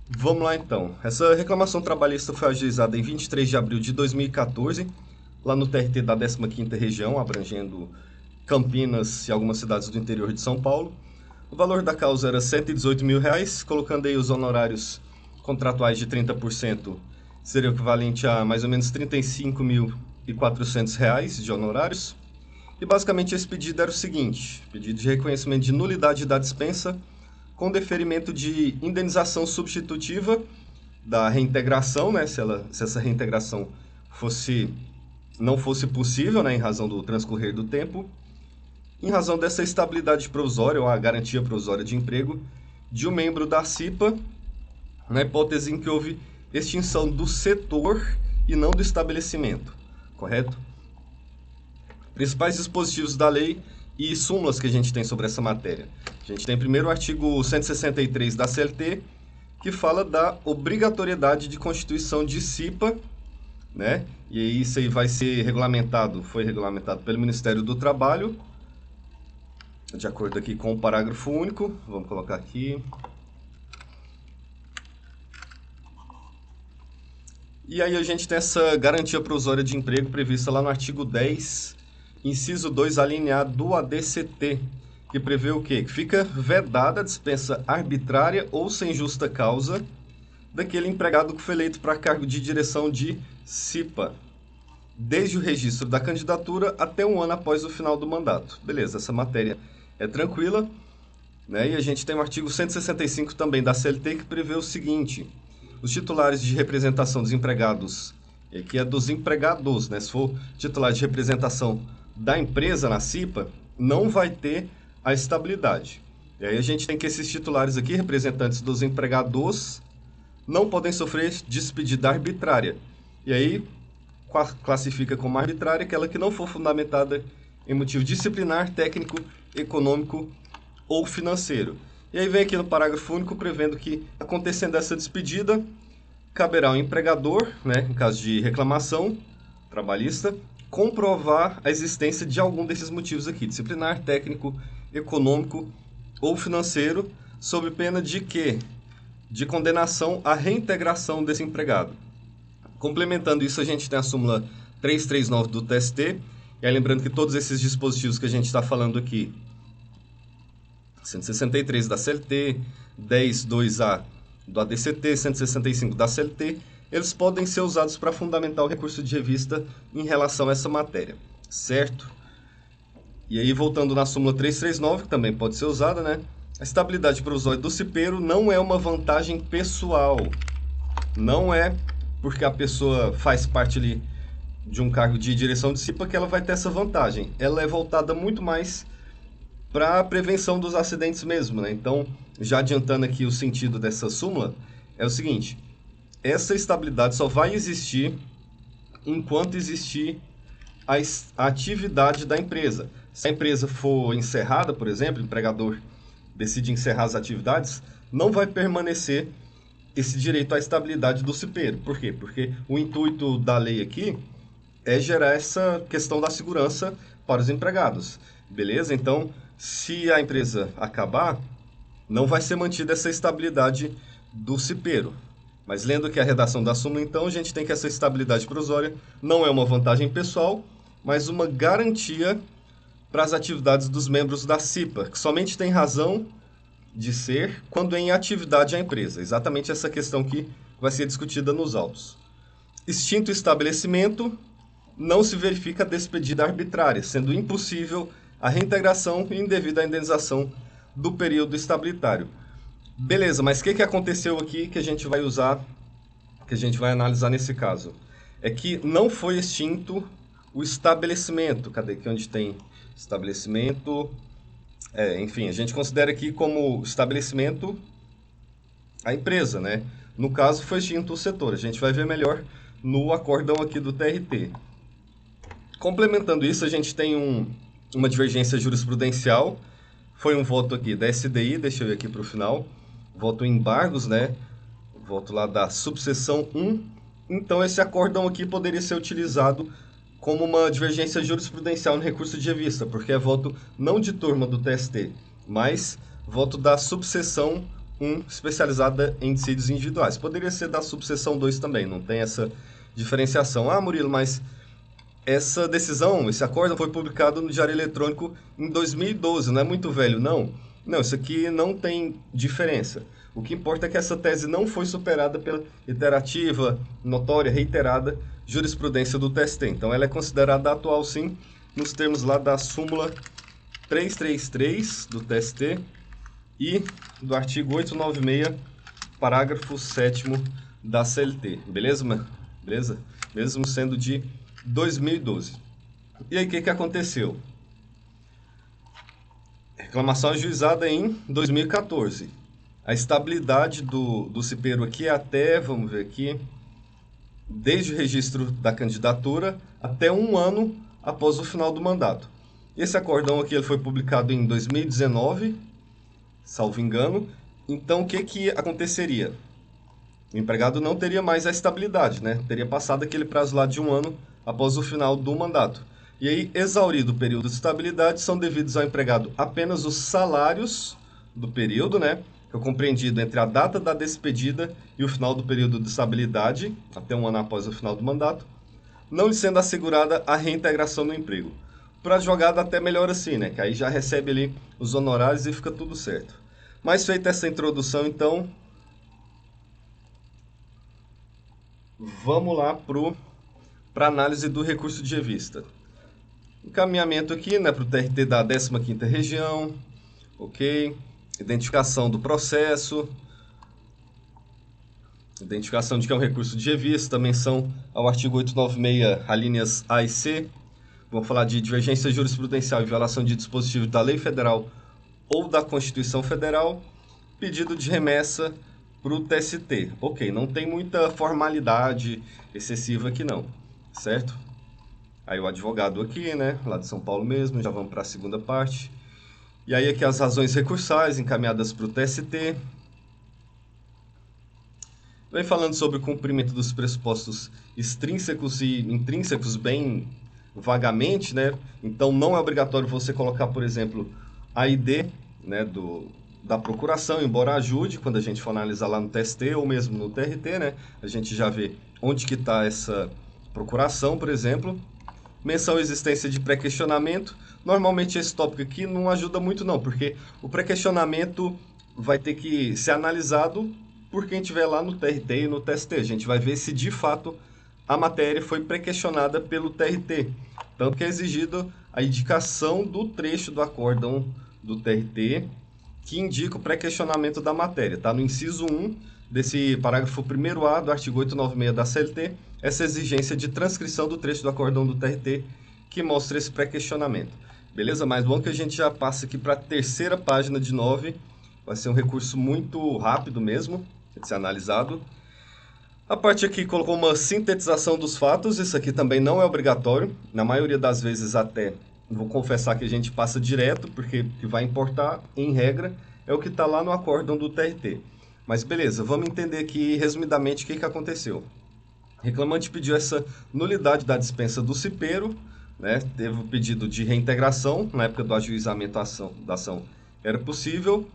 Vamos lá então. Essa reclamação trabalhista foi ajuizada em 23 de abril de 2014, lá no TRT da 15ª Região, abrangendo Campinas e algumas cidades do interior de São Paulo. O valor da causa era R$ 118 mil, colocando aí os honorários contratuais de 30%, seria o equivalente a mais ou menos R$ 35.400 de honorários. E basicamente esse pedido era o seguinte: pedido de reconhecimento de nulidade da dispensa com deferimento de indenização substitutiva da reintegração, né, se essa reintegração não fosse possível, né, em razão do transcorrer do tempo, em razão dessa estabilidade provisória ou a garantia provisória de emprego de um membro da CIPA, na hipótese em que houve extinção do setor e não do estabelecimento, correto? Principais dispositivos da lei e súmulas que a gente tem sobre essa matéria. A gente tem primeiro o artigo 163 da CLT, que fala da obrigatoriedade de constituição de CIPA, né? E aí isso aí foi regulamentado pelo Ministério do Trabalho, de acordo aqui com o parágrafo único. Vamos colocar aqui. E aí a gente tem essa garantia provisória de emprego prevista lá no artigo 10, inciso 2, alínea A do ADCT, que prevê o quê? Que fica vedada a dispensa arbitrária ou sem justa causa daquele empregado que foi eleito para cargo de direção de CIPA, desde o registro da candidatura até um ano após o final do mandato. Beleza, essa matéria é tranquila, né? E a gente tem o artigo 165 também da CLT, que prevê o seguinte: os titulares de representação dos empregados, e aqui é dos empregados, né? Se for titular de representação da empresa na CIPA, não vai ter a estabilidade. E aí a gente tem que esses titulares aqui, representantes dos empregados, não podem sofrer despedida arbitrária. E aí classifica como arbitrária aquela que não for fundamentada em motivo disciplinar, técnico, econômico ou financeiro. E aí vem aqui no parágrafo único prevendo que, acontecendo essa despedida, caberá ao empregador, né, em caso de reclamação trabalhista, comprovar a existência de algum desses motivos aqui, disciplinar, técnico, econômico ou financeiro, sob pena de quê? De condenação à reintegração desse empregado. Complementando isso, a gente tem a súmula 339 do TST, e aí lembrando que todos esses dispositivos que a gente está falando aqui, 163 da CLT, 10.2A do ADCT, 165 da CLT, eles podem ser usados para fundamentar o recurso de revista em relação a essa matéria, certo? E aí, voltando na súmula 339, que também pode ser usada, né? A estabilidade provisória do cipeiro não é uma vantagem pessoal. Não é porque a pessoa faz parte ali de um cargo de direção de CIPA que ela vai ter essa vantagem. Ela é voltada muito mais para a prevenção dos acidentes mesmo, né? Então, já adiantando aqui o sentido dessa súmula, é o seguinte: essa estabilidade só vai existir enquanto existir a atividade da empresa. Se a empresa for encerrada, por exemplo, o empregador decide encerrar as atividades, não vai permanecer esse direito à estabilidade do cipeiro. Por quê? Porque o intuito da lei aqui é gerar essa questão da segurança para os empregados. Beleza? Então, se a empresa acabar, não vai ser mantida essa estabilidade do cipeiro. Mas lendo aqui a redação da súmula, então, a gente tem que essa estabilidade provisória não é uma vantagem pessoal, mas uma garantia para as atividades dos membros da CIPA, que somente tem razão de ser quando em atividade a empresa. Exatamente essa questão que vai ser discutida nos autos. Extinto o estabelecimento, não se verifica a despedida arbitrária, sendo impossível a reintegração e indevida indenização do período estabilitário. Beleza, mas o que aconteceu aqui que a gente vai usar, que a gente vai analisar nesse caso? É que não foi extinto o estabelecimento. Cadê aqui onde tem estabelecimento? Enfim, a gente considera aqui como estabelecimento a empresa, né? No caso, foi extinto o setor. A gente vai ver melhor no acórdão aqui do TRT. Complementando isso, a gente tem uma divergência jurisprudencial. Foi um voto aqui da SDI, deixa eu ir aqui para o final. Voto em embargos, né? Voto lá da subseção 1. Então, esse acórdão aqui poderia ser utilizado como uma divergência jurisprudencial no recurso de revista, porque é voto não de turma do TST, mas voto da subseção 1 especializada em dissídios individuais. Poderia ser da subseção 2 também, não tem essa diferenciação. Ah, Murilo, mas essa decisão, esse acórdão foi publicado no Diário Eletrônico em 2012, não é muito velho, não? Não, isso aqui não tem diferença. O que importa é que essa tese não foi superada pela iterativa, notória, reiterada jurisprudência do TST. Então, ela é considerada atual, sim, nos termos lá da súmula 333 do TST e do artigo 896, parágrafo 7º da CLT. Beleza? Beleza? Mesmo sendo de 2012. E aí, o que aconteceu? Reclamação ajuizada em 2014. A estabilidade do CIPERO aqui é até, vamos ver aqui, desde o registro da candidatura até 1 ano após o final do mandato. Esse acórdão aqui ele foi publicado em 2019, salvo engano. Então, o que aconteceria? O empregado não teria mais a estabilidade, né? Teria passado aquele prazo lá de 1 ano após o final do mandato. E aí, exaurido o período de estabilidade, são devidos ao empregado apenas os salários do período, né? Que é compreendido entre a data da despedida e o final do período de estabilidade, até 1 ano após o final do mandato, não lhe sendo assegurada a reintegração no emprego. Para advogado até melhor assim, né? Que aí já recebe ali os honorários e fica tudo certo. Mas feita essa introdução, então, vamos lá para análise do recurso de revista. Encaminhamento aqui, né, para o TRT da 15ª Região, ok? Identificação do processo, identificação de que é um recurso de revista, menção ao artigo 896, alíneas A e C. Vamos falar de divergência jurisprudencial e violação de dispositivos da Lei Federal ou da Constituição Federal, pedido de remessa para o TST. Ok, não tem muita formalidade excessiva aqui não, certo? Aí o advogado aqui, né, lá de São Paulo mesmo, já vamos para a segunda parte. E aí aqui as razões recursais encaminhadas para o TST. Vem falando sobre o cumprimento dos pressupostos extrínsecos e intrínsecos bem vagamente, né? Então não é obrigatório você colocar, por exemplo, a ID, né, da procuração, embora ajude quando a gente for analisar lá no TST ou mesmo no TRT, né? A gente já vê onde que está essa procuração, por exemplo. Menção à existência de pré-questionamento. Normalmente esse tópico aqui não ajuda muito não, porque o pré-questionamento vai ter que ser analisado por quem estiver lá no TRT e no TST. A gente vai ver se de fato a matéria foi pré-questionada pelo TRT. Tanto que é exigido a indicação do trecho do acórdão do TRT que indica o pré-questionamento da matéria. Está no inciso 1 desse parágrafo 1º A do artigo 896 da CLT, essa exigência de transcrição do trecho do acórdão do TRT que mostra esse pré-questionamento. Beleza? Mas bom que a gente já passa aqui para a terceira página de 9. Vai ser um recurso muito rápido mesmo de ser analisado. A parte aqui colocou uma sintetização dos fatos. Isso aqui também não é obrigatório. Na maioria das vezes até, vou confessar que a gente passa direto, porque o que vai importar, em regra, é o que está lá no acórdão do TRT. Mas beleza, vamos entender aqui resumidamente o que aconteceu. O reclamante pediu essa nulidade da dispensa do CIPERO, né? Teve o pedido de reintegração, na época do ajuizamento da ação era possível,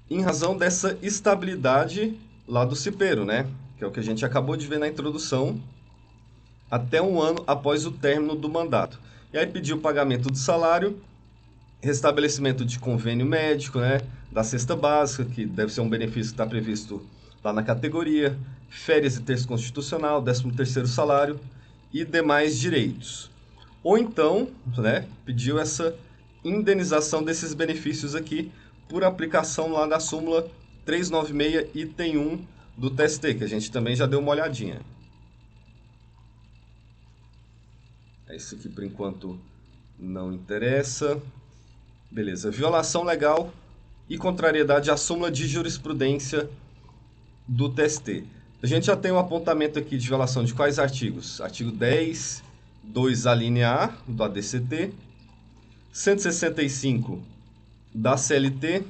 em razão dessa estabilidade lá do CIPERO, né? Que é o que a gente acabou de ver na introdução, até 1 ano após o término do mandato. E aí pediu o pagamento do salário, restabelecimento de convênio médico, né? Da cesta básica, que deve ser um benefício que está previsto lá na categoria, férias e terço constitucional, 13º salário e demais direitos. Ou então, né, pediu essa indenização desses benefícios aqui por aplicação lá da súmula 396, item 1 do TST, que a gente também já deu uma olhadinha. Isso aqui, por enquanto, não interessa. Beleza. Violação legal e contrariedade à súmula de jurisprudência do TST. A gente já tem um apontamento aqui de violação de quais artigos? Artigo 10, 2 a linha A do ADCT, 165 da CLT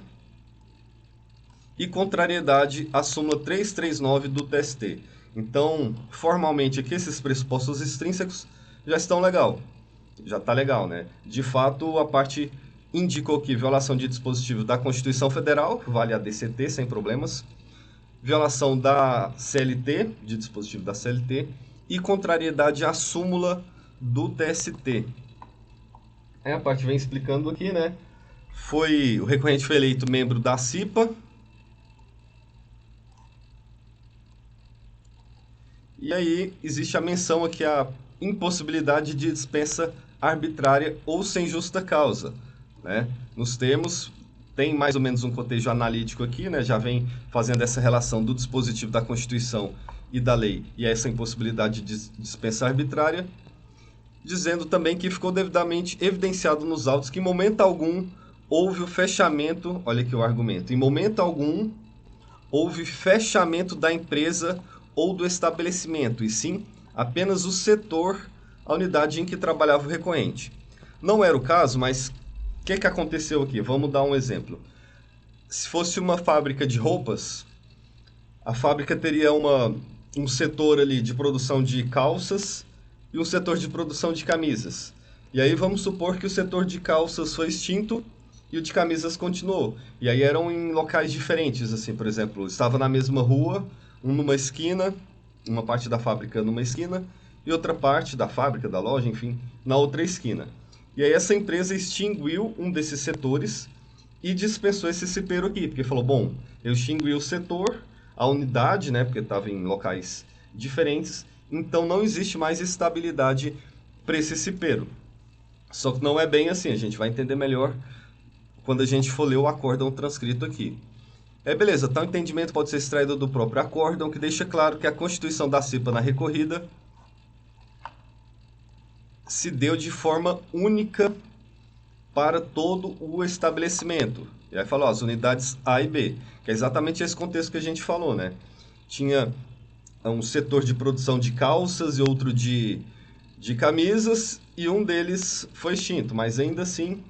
e contrariedade à súmula 339 do TST. Então, formalmente aqui esses pressupostos extrínsecos já estão legal. Já está legal, né? De fato, a parte indicou aqui violação de dispositivo da Constituição Federal, vale a DCT sem problemas, violação da CLT, de dispositivo da CLT, e contrariedade à súmula do TST. Aí a parte vem explicando aqui, né? O recorrente foi eleito membro da CIPA. E aí existe a menção aqui à impossibilidade de dispensa arbitrária ou sem justa causa, né? Nos termos, tem mais ou menos um cotejo analítico aqui, né? Já vem fazendo essa relação do dispositivo da Constituição e da lei e essa impossibilidade de dispensa arbitrária, dizendo também que ficou devidamente evidenciado nos autos que em momento algum houve o fechamento, olha aqui o argumento, em momento algum houve fechamento da empresa ou do estabelecimento, e sim apenas o setor, a unidade em que trabalhava o recorrente. Não era o caso, mas o que aconteceu aqui? Vamos dar um exemplo. Se fosse uma fábrica de roupas, a fábrica teria um setor ali de produção de calças e um setor de produção de camisas. E aí vamos supor que o setor de calças foi extinto e o de camisas continuou. E aí eram em locais diferentes, assim, por exemplo, estava na mesma rua, um numa esquina, uma parte da fábrica numa esquina, e outra parte da fábrica, da loja, enfim, na outra esquina. E aí essa empresa extinguiu um desses setores e dispensou esse cipeiro aqui, porque falou, bom, eu extingui o setor, a unidade, né, porque estava em locais diferentes, então não existe mais estabilidade para esse cipeiro. Só que não é bem assim, a gente vai entender melhor quando a gente for ler o acórdão transcrito aqui. Beleza, tal entendimento pode ser extraído do próprio acórdão, que deixa claro que a constituição da CIPA na recorrida se deu de forma única para todo o estabelecimento. E aí falou, as unidades A e B, que é exatamente esse contexto que a gente falou, né? Tinha um setor de produção de calças e outro de camisas, e um deles foi extinto, mas ainda assim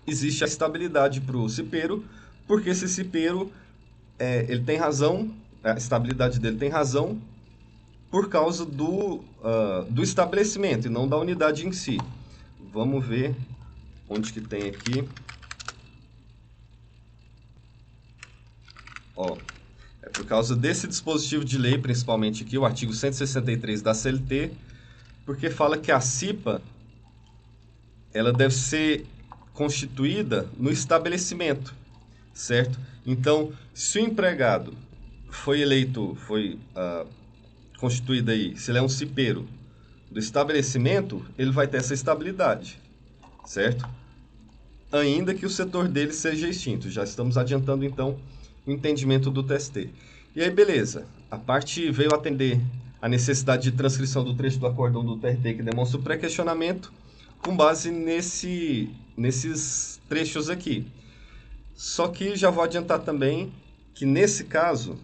existe a estabilidade para o cipeiro, porque esse cipeiro, ele tem razão, a estabilidade dele tem razão, por causa do estabelecimento e não da unidade em si. Vamos ver onde que tem aqui. Ó, é por causa desse dispositivo de lei, principalmente aqui, o artigo 163 da CLT, porque fala que a CIPA ela deve ser constituída no estabelecimento, certo? Então, se o empregado foi eleito, constituído aí, se ele é um cipeiro do estabelecimento, ele vai ter essa estabilidade, certo? Ainda que o setor dele seja extinto. Já estamos adiantando, então, o entendimento do TST. E aí, beleza. A parte veio atender a necessidade de transcrição do trecho do acórdão do TRT que demonstra o pré-questionamento com base nesses trechos aqui. Só que já vou adiantar também que, nesse caso,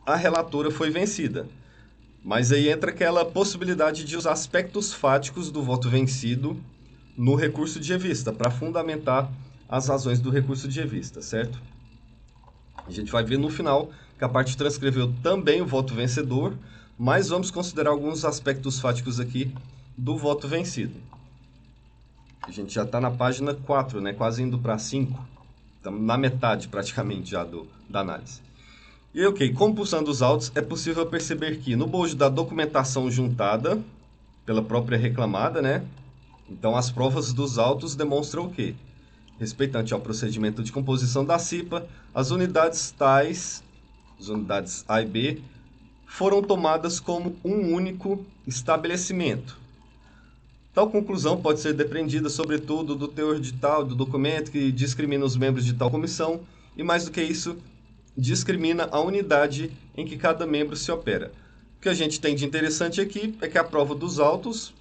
a relatora foi vencida. Mas aí entra aquela possibilidade de usar aspectos fáticos do voto vencido no recurso de revista, para fundamentar as razões do recurso de revista, certo? A gente vai ver no final que a parte transcreveu também o voto vencedor, mas vamos considerar alguns aspectos fáticos aqui do voto vencido. A gente já está na página 4, né? Quase indo para 5. Estamos na metade, praticamente, já da análise. E ok, compulsando os autos, é possível perceber que no bojo da documentação juntada pela própria reclamada, né? Então, as provas dos autos demonstram o quê? Respeitante ao procedimento de composição da CIPA, as unidades A e B, foram tomadas como um único estabelecimento. Tal conclusão pode ser depreendida, sobretudo, do teor de tal do documento que discrimina os membros de tal comissão e, mais do que isso, discrimina a unidade em que cada membro se opera. O que a gente tem de interessante aqui é que a prova dos autos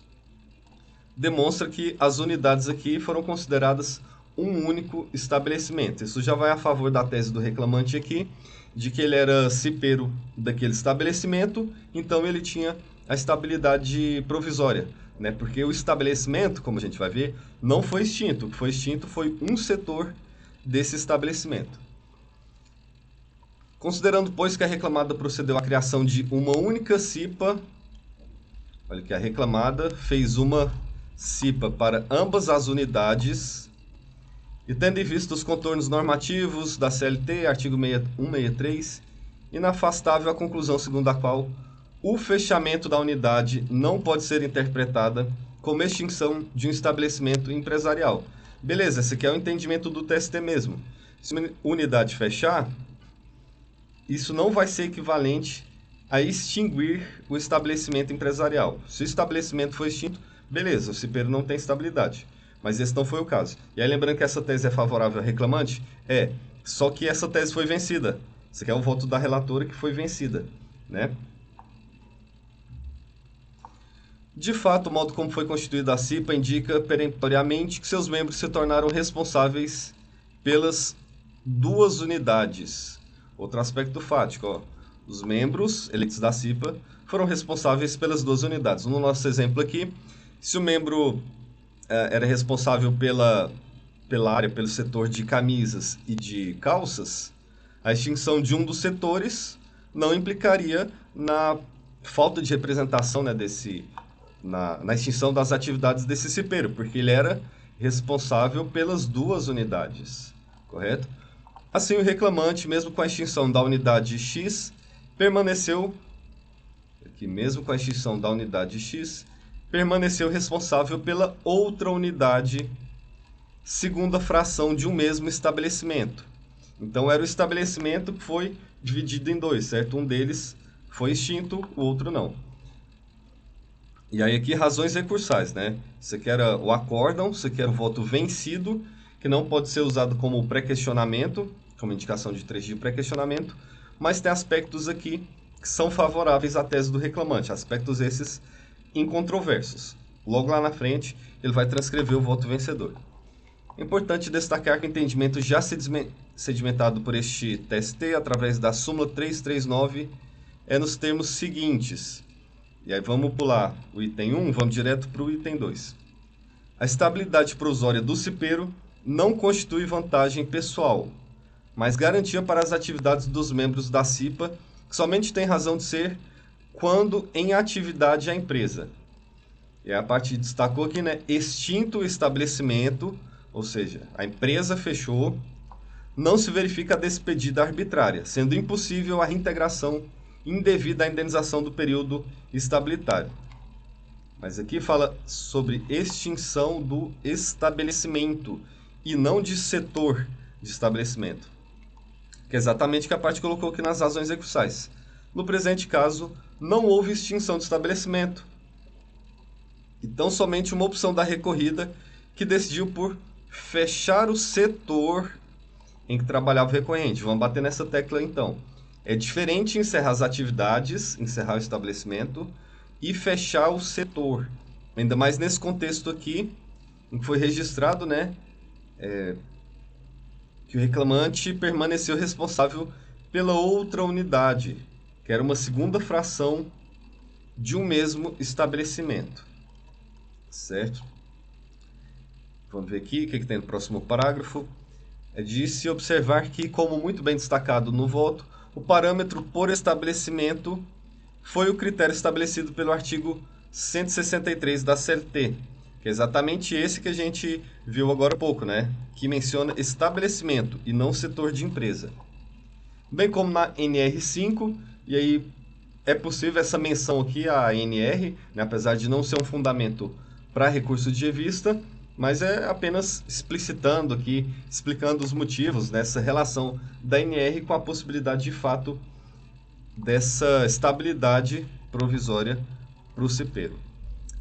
demonstra que as unidades aqui foram consideradas um único estabelecimento. Isso já vai a favor da tese do reclamante aqui, de que ele era cipeiro daquele estabelecimento, então ele tinha a estabilidade provisória, né? Porque o estabelecimento, como a gente vai ver, não foi extinto. O que foi extinto foi um setor desse estabelecimento. Considerando, pois, que a reclamada procedeu à criação de uma única CIPA, olha que a reclamada fez uma CIPA para ambas as unidades E tendo em vista os contornos normativos da CLT, artigo 163, inafastável a conclusão segundo a qual o fechamento da unidade não pode ser interpretada como extinção de um estabelecimento empresarial. Beleza, esse aqui é o entendimento do TST mesmo. Se uma unidade fechar, isso não vai ser equivalente a extinguir o estabelecimento empresarial. Se o estabelecimento for extinto, beleza, o cipeiro não tem estabilidade. Mas esse não foi o caso. E aí, lembrando que essa tese é favorável ao reclamante, só que essa tese foi vencida. Esse aqui é o voto da relatora que foi vencida, né? De fato, o modo como foi constituída a CIPA indica peremptoriamente que seus membros se tornaram responsáveis pelas duas unidades. Outro aspecto fático, ó. Os membros eleitos da CIPA foram responsáveis pelas duas unidades. No nosso exemplo aqui, se o membro era responsável pela área, pelo setor de camisas e de calças, a extinção de um dos setores não implicaria na falta de representação, né, na extinção das atividades desse cipeiro, porque ele era responsável pelas duas unidades, correto? Assim, o reclamante, mesmo com a extinção da unidade X, permaneceu responsável pela outra unidade, segunda fração de um mesmo estabelecimento. Então, era o estabelecimento que foi dividido em dois, certo? Um deles foi extinto, o outro não. E aí aqui, razões recursais, né? Isso aqui era o acórdão, isso aqui era o voto vencido, que não pode ser usado como pré-questionamento, como indicação de 3 de pré-questionamento, mas tem aspectos aqui que são favoráveis à tese do reclamante, aspectos esses incontroversos. Logo lá na frente, ele vai transcrever o voto vencedor. É importante destacar que o entendimento já sedimentado por este TST, através da súmula 339, é nos termos seguintes. E aí vamos pular o item 1, vamos direto para o item 2. A estabilidade provisória do cipeiro não constitui vantagem pessoal, mas garantia para as atividades dos membros da CIPA, que somente tem razão de ser quando em atividade a empresa. E a parte destacou aqui, né? Extinto o estabelecimento, ou seja, a empresa fechou, não se verifica a despedida arbitrária, sendo impossível a reintegração indevida à indenização do período estabilitário. Mas aqui fala sobre extinção do estabelecimento e não de setor de estabelecimento, que é exatamente o que a parte colocou aqui nas razões recursais. No presente caso, não houve extinção de estabelecimento. Então, somente uma opção da recorrida que decidiu por fechar o setor em que trabalhava o recorrente. Vamos bater nessa tecla então. É diferente encerrar as atividades, encerrar o estabelecimento e fechar o setor. Ainda mais nesse contexto aqui, em que foi registrado, né, que o reclamante permaneceu responsável pela outra unidade, que era uma segunda fração de um mesmo estabelecimento. Certo? Vamos ver aqui o que tem no próximo parágrafo. É de se observar que, como muito bem destacado no voto, o parâmetro por estabelecimento foi o critério estabelecido pelo artigo 163 da CLT, que é exatamente esse que a gente viu agora há pouco, né? Que menciona estabelecimento e não setor de empresa. Bem como na NR5, e aí é possível essa menção aqui à NR, né? Apesar de não ser um fundamento para recurso de revista, mas é apenas explicitando aqui, explicando os motivos dessa relação da NR com a possibilidade de fato dessa estabilidade provisória para o cipeiro.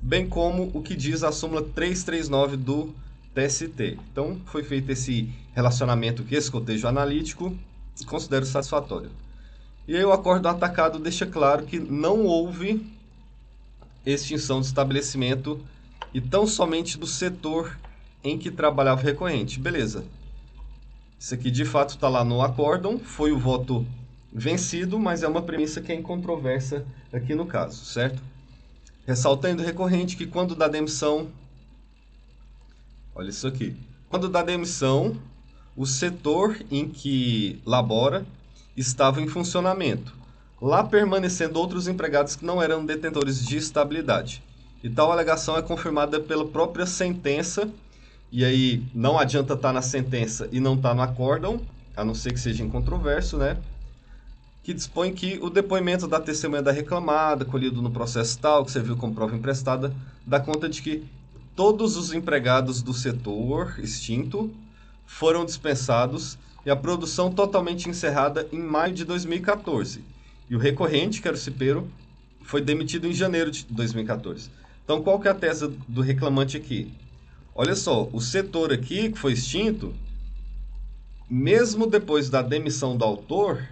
Bem como o que diz a súmula 339 do TST. Então, foi feito esse relacionamento aqui, esse cotejo analítico, e considero satisfatório. E aí o acordo atacado deixa claro que não houve extinção de estabelecimento e tão somente do setor em que trabalhava o recorrente. Beleza. Isso aqui de fato está lá no acórdão, foi o voto vencido, mas é uma premissa que é incontroversa aqui no caso, certo? Ressaltando o recorrente que quando dá demissão, olha isso aqui, quando dá demissão, o setor em que labora estava em funcionamento, lá permanecendo outros empregados que não eram detentores de estabilidade. E tal alegação é confirmada pela própria sentença e aí não adianta estar na sentença e não estar no acórdão, a não ser que seja incontroverso, né? Que dispõe que o depoimento da testemunha da reclamada, colhido no processo tal, que serviu como prova emprestada, dá conta de que todos os empregados do setor extinto foram dispensados e a produção totalmente encerrada em maio de 2014. E o recorrente, que era o cipeiro, foi demitido em janeiro de 2014. Então, qual que é a tese do reclamante aqui? Olha só, o setor aqui, que foi extinto, mesmo depois da demissão do autor,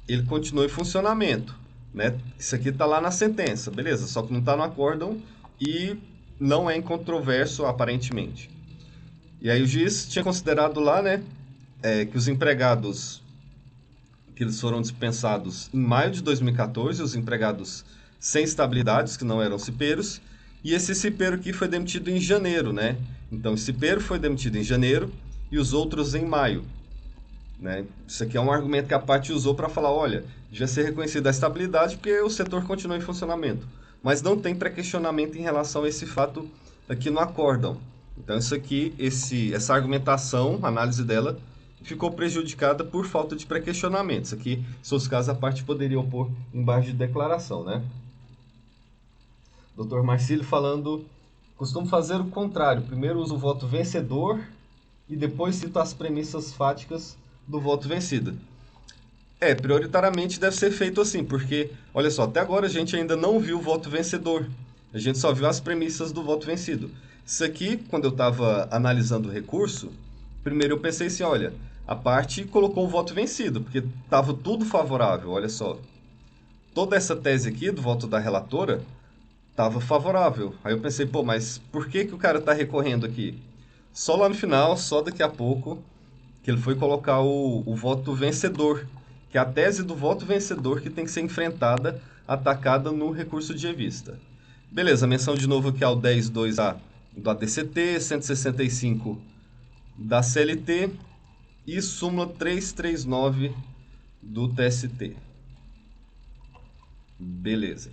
ele continua em funcionamento, né? Isso aqui está lá na sentença, beleza, só que não está no acórdão e não é incontroverso, aparentemente. E aí o juiz tinha considerado lá, né, que os empregados, que eles foram dispensados em maio de 2014, os empregados sem estabilidades, que não eram cipeiros, e esse cipeiro aqui foi demitido em janeiro, né? Então, o cipeiro foi demitido em janeiro e os outros em maio. Né? Isso aqui é um argumento que a parte usou para falar, olha, devia ser reconhecida a estabilidade porque o setor continua em funcionamento. Mas não tem pré-questionamento em relação a esse fato aqui no acórdão. Então, isso aqui, essa argumentação, a análise dela, ficou prejudicada por falta de pré-questionamento. Isso aqui, se fosse caso, a parte poderia opor em base de declaração, né? Dr. Marcílio falando, costumo fazer o contrário. Primeiro uso o voto vencedor e depois cito as premissas fáticas do voto vencido. Prioritariamente deve ser feito assim, porque, olha só, até agora a gente ainda não viu o voto vencedor. A gente só viu as premissas do voto vencido. Isso aqui, quando eu estava analisando o recurso, primeiro eu pensei assim, olha, a parte colocou o voto vencido, porque estava tudo favorável, olha só. Toda essa tese aqui do voto da relatora estava favorável. Aí eu pensei, pô, mas por que o cara está recorrendo aqui? Só lá no final, só daqui a pouco, que ele foi colocar o voto vencedor, que é a tese do voto vencedor que tem que ser enfrentada, atacada no recurso de revista. Beleza, menção de novo aqui ao 10.2A do ADCT, 165 da CLT e súmula 339 do TST. Beleza.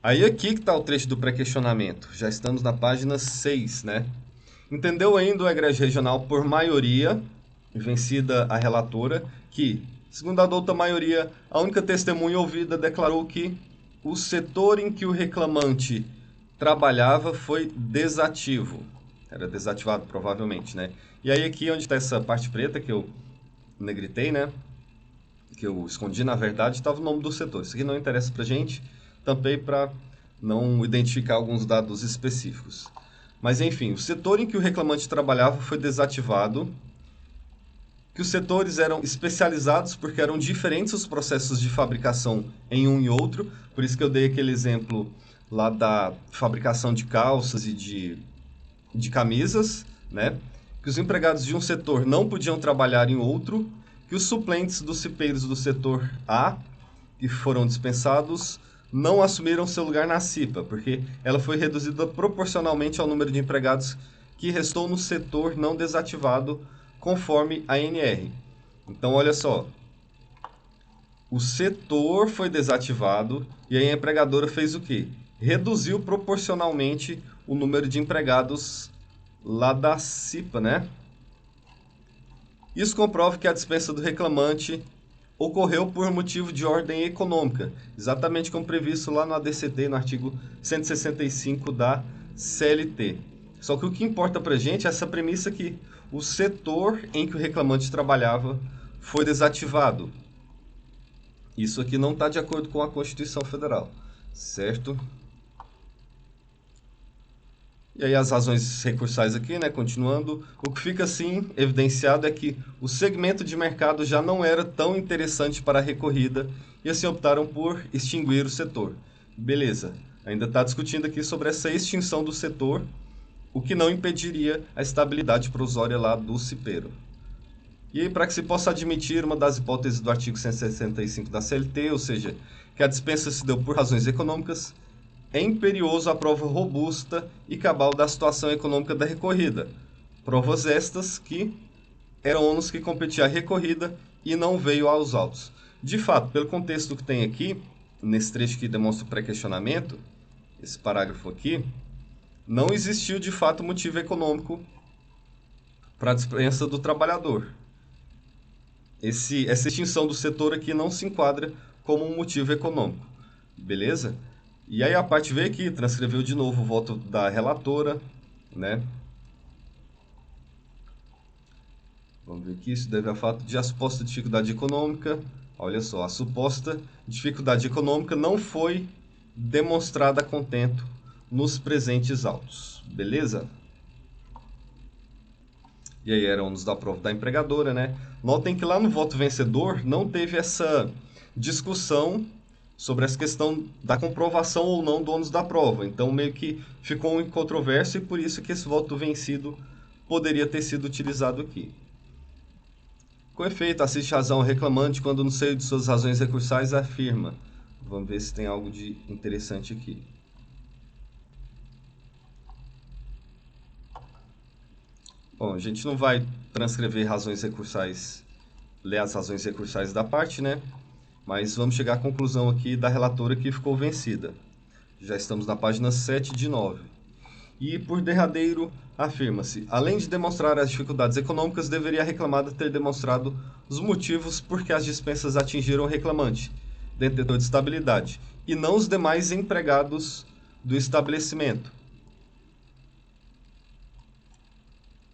Aí aqui que está o trecho do pré-questionamento. Já estamos na página 6, né? Entendeu ainda o egrégio regional por maioria, vencida a relatora, que, segundo a douta maioria, a única testemunha ouvida declarou que o setor em que o reclamante trabalhava foi desativo. Era desativado, provavelmente, né? E aí aqui onde está essa parte preta que eu negritei, né? Que eu escondi, na verdade, estava o nome do setor. Isso aqui não interessa pra gente, tampei para não identificar alguns dados específicos. Mas, enfim, o setor em que o reclamante trabalhava foi desativado, que os setores eram especializados porque eram diferentes os processos de fabricação em um e outro, por isso que eu dei aquele exemplo lá da fabricação de calças e de camisas, né? Que os empregados de um setor não podiam trabalhar em outro, que os suplentes dos cipeiros do setor A, que foram dispensados, não assumiram seu lugar na CIPA, porque ela foi reduzida proporcionalmente ao número de empregados que restou no setor não desativado, conforme a ANR. Então, olha só, o setor foi desativado e a empregadora fez o quê? Reduziu proporcionalmente o número de empregados lá da CIPA, né? Isso comprova que a dispensa do reclamante ocorreu por motivo de ordem econômica, exatamente como previsto lá no ADCT, no artigo 165 da CLT. Só que o que importa para a gente é essa premissa que o setor em que o reclamante trabalhava foi desativado. Isso aqui não está de acordo com a Constituição Federal, certo? E aí as razões recursais aqui, né, continuando, o que fica assim evidenciado é que o segmento de mercado já não era tão interessante para a recorrida e assim optaram por extinguir o setor. Beleza, ainda está discutindo aqui sobre essa extinção do setor, o que não impediria a estabilidade provisória lá do cipeiro. E aí, para que se possa admitir uma das hipóteses do artigo 165 da CLT, ou seja, que a dispensa se deu por razões econômicas, é imperioso a prova robusta e cabal da situação econômica da recorrida. Provas estas que eram ônus que competia à recorrida e não veio aos autos. De fato, pelo contexto que tem aqui, nesse trecho que demonstra o pré-questionamento, esse parágrafo aqui, não existiu de fato motivo econômico para a dispensa do trabalhador. Essa extinção do setor aqui não se enquadra como um motivo econômico, beleza? E aí a parte veio aqui, transcreveu de novo o voto da relatora, né? Vamos ver aqui, isso deve ao fato de a suposta dificuldade econômica. Olha só, a suposta dificuldade econômica não foi demonstrada a contento nos presentes autos, beleza? E aí era ônus da prova da empregadora, né? Notem que lá no voto vencedor não teve essa discussão sobre essa questão da comprovação ou não do ônus da prova. Então meio que ficou em controvérsia e por isso que esse voto vencido poderia ter sido utilizado aqui. Com efeito, assiste razão ao reclamante quando no seio de suas razões recursais afirma. Vamos ver se tem algo de interessante aqui. Bom, a gente não vai transcrever razões recursais, ler as razões recursais da parte, né? Mas vamos chegar à conclusão aqui da relatora que ficou vencida. Já estamos na página 7 de 9. E, por derradeiro, afirma-se, além de demonstrar as dificuldades econômicas, deveria a reclamada ter demonstrado os motivos por que as dispensas atingiram o reclamante, detentor de estabilidade, e não os demais empregados do estabelecimento.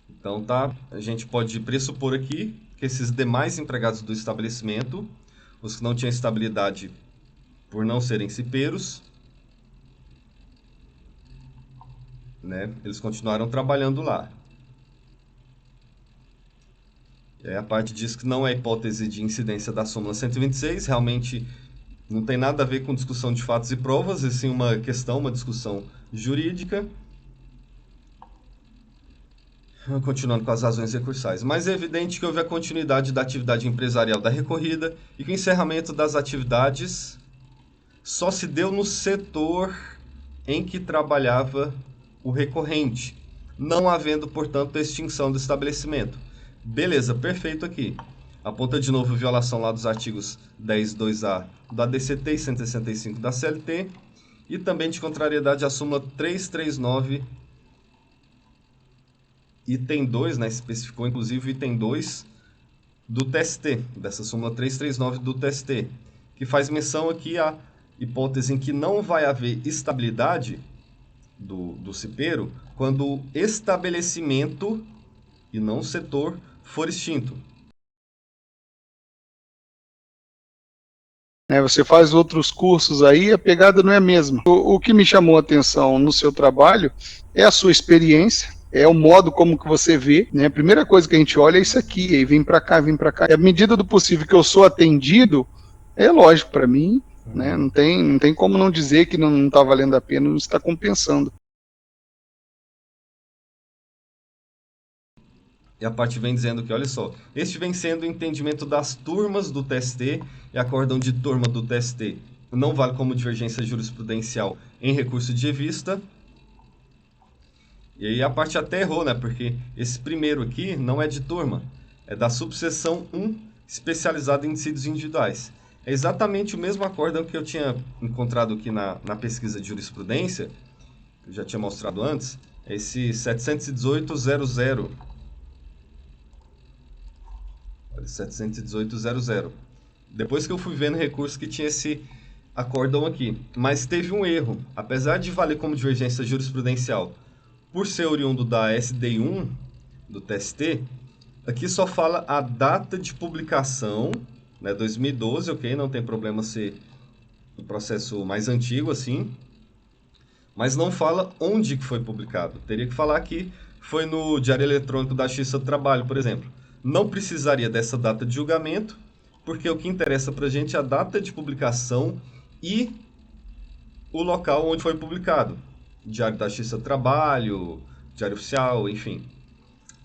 Então, tá, a gente pode pressupor aqui que esses demais empregados do estabelecimento, os que não tinham estabilidade por não serem cipeiros, né, eles continuaram trabalhando lá. E aí a parte diz que não é hipótese de incidência da súmula 126, realmente não tem nada a ver com discussão de fatos e provas, e sim uma questão, uma discussão jurídica. Continuando com as razões recursais. Mas é evidente que houve a continuidade da atividade empresarial da recorrida e que o encerramento das atividades só se deu no setor em que trabalhava o recorrente, não havendo, portanto, extinção do estabelecimento. Beleza, perfeito aqui. Aponta de novo violação lá dos artigos 10.2a da ADCT e 165 da CLT e também de contrariedade à súmula 339, item 2, né, especificou inclusive o item 2 do TST, dessa súmula 339 do TST, que faz menção aqui à hipótese em que não vai haver estabilidade do cipeiro quando o estabelecimento e não o setor for extinto. Você faz outros cursos aí, a pegada não é a mesma. O que me chamou a atenção no seu trabalho é a sua experiência, é o modo como que você vê, né? A primeira coisa que a gente olha é isso aqui, aí vem para cá, vem para cá. E à medida do possível que eu sou atendido, é lógico para mim, né? Não tem como não dizer que não está valendo a pena, não está compensando. E a parte vem dizendo que, olha só, este vem sendo o entendimento das turmas do TST e acórdão de turma do TST não vale como divergência jurisprudencial em recurso de revista. E aí a parte até errou, né? Porque esse primeiro aqui não é de turma, é da subseção 1, especializada em dissídios individuais. É exatamente o mesmo acórdão que eu tinha encontrado aqui na pesquisa de jurisprudência, que eu já tinha mostrado antes, é esse 718.00. 718.00. Depois que eu fui ver no recurso que tinha esse acórdão aqui. Mas teve um erro. Apesar de valer como divergência jurisprudencial, por ser oriundo da SDI1, do TST, aqui só fala a data de publicação, né, 2012, ok? Não tem problema ser um processo mais antigo assim. Mas não fala onde que foi publicado. Teria que falar que foi no Diário Eletrônico da Justiça do Trabalho, por exemplo. Não precisaria dessa data de julgamento, porque o que interessa para a gente é a data de publicação e o local onde foi publicado. Diário da Justiça do Trabalho, Diário Oficial, enfim.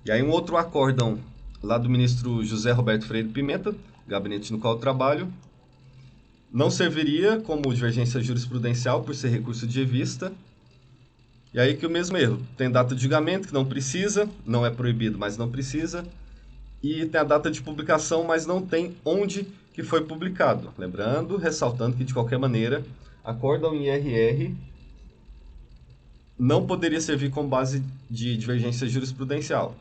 E aí um outro acórdão lá do ministro José Roberto Freire Pimenta, gabinete no qual eu trabalho, não serviria como divergência jurisprudencial por ser recurso de revista. E aí que o mesmo erro. Tem data de julgamento que não precisa, não é proibido, mas não precisa. E tem a data de publicação, mas não tem onde que foi publicado. Lembrando, ressaltando que de qualquer maneira, acórdão IRR não poderia servir como base de divergência jurisprudencial.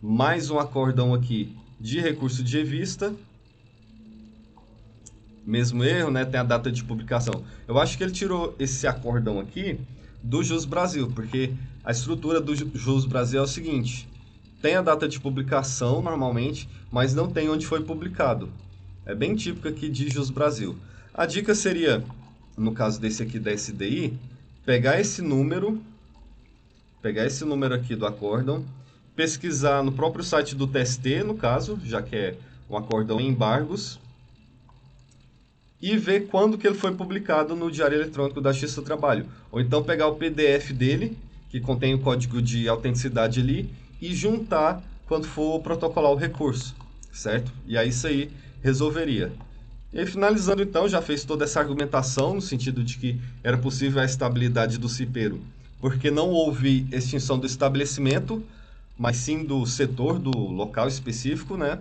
Mais um acórdão aqui de recurso de revista. Mesmo erro, né? Tem a data de publicação. Eu acho que ele tirou esse acórdão aqui do Jus Brasil, porque a estrutura do Jus Brasil é o seguinte: tem a data de publicação normalmente, mas não tem onde foi publicado. É bem típico aqui de Jus Brasil. A dica seria, no caso desse aqui da SDI, pegar esse número aqui do acórdão, pesquisar no próprio site do TST, no caso, já que é um acórdão em embargos, e ver quando que ele foi publicado no Diário Eletrônico da Justiça do Trabalho. Ou então pegar o PDF dele, que contém o código de autenticidade ali, e juntar quando for protocolar o recurso, certo? E aí isso aí resolveria. E aí, finalizando então, já fez toda essa argumentação no sentido de que era possível a estabilidade do CIPERO, porque não houve extinção do estabelecimento, mas sim do setor, do local específico, né?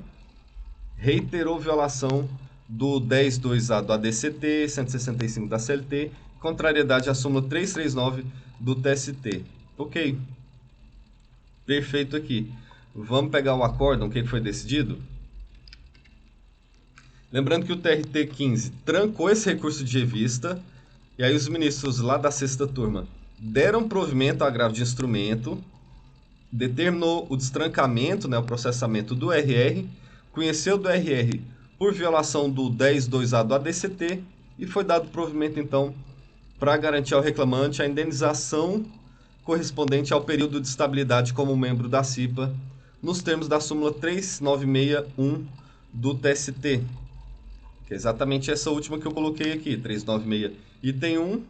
Reiterou violação do 10.2A do ADCT, 165 da CLT, contrariedade à súmula 339 do TST. Ok. Perfeito aqui. Vamos pegar o acórdão, o que foi decidido? Lembrando que o TRT 15 trancou esse recurso de revista, e aí os ministros lá da sexta turma deram provimento ao agravo de instrumento, determinou o destrancamento, né, o processamento do RR, conheceu do RR por violação do 10.2A do ADCT e foi dado provimento, então, para garantir ao reclamante a indenização correspondente ao período de estabilidade como membro da CIPA, nos termos da súmula 3961 do TST, que é exatamente essa última que eu coloquei aqui, 396, item 1,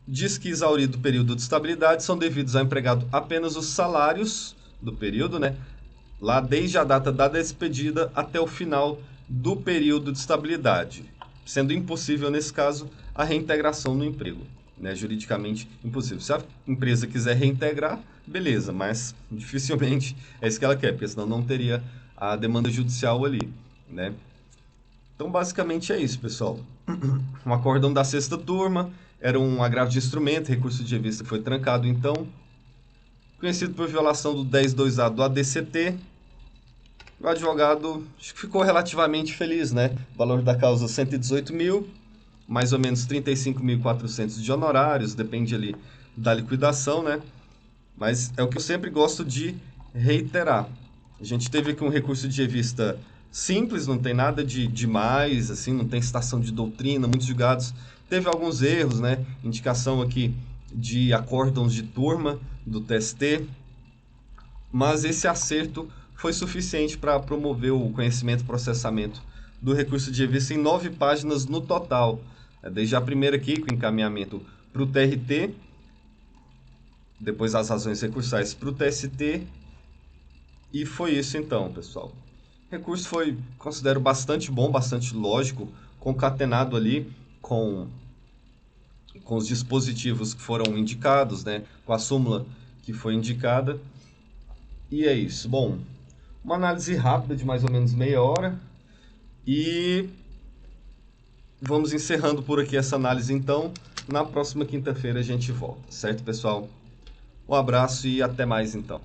diz que exaurido o período de estabilidade são devidos ao empregado apenas os salários do período, né? Lá desde a data da despedida até o final do período de estabilidade, sendo impossível, nesse caso, a reintegração no emprego, né? Juridicamente impossível. Se a empresa quiser reintegrar, beleza, mas dificilmente é isso que ela quer, porque senão não teria a demanda judicial ali, né? Então, basicamente é isso, pessoal. Um acórdão da sexta turma, era um agravo de instrumento, recurso de revista que foi trancado, então, conhecido por violação do 10.2A do ADCT. O advogado acho que ficou relativamente feliz, né? O valor da causa 118 mil, mais ou menos 35.400 de honorários, depende ali da liquidação, né? Mas é o que eu sempre gosto de reiterar. A gente teve aqui um recurso de revista simples, não tem nada de demais, assim, não tem citação de doutrina, muitos julgados. Teve alguns erros, né? Indicação aqui de acórdãos de turma do TST, mas esse acerto foi suficiente para promover o conhecimento e processamento do recurso de revista em 9 páginas no total. Desde a primeira aqui, com encaminhamento para o TRT, depois as razões recursais para o TST, e foi isso então, pessoal. O recurso foi, considero, bastante bom, bastante lógico, concatenado ali com os dispositivos que foram indicados, né, com a súmula que foi indicada. E é isso. Bom, uma análise rápida de mais ou menos meia hora. E vamos encerrando por aqui essa análise, então. Na próxima quinta-feira a gente volta, certo, pessoal? Um abraço e até mais, então.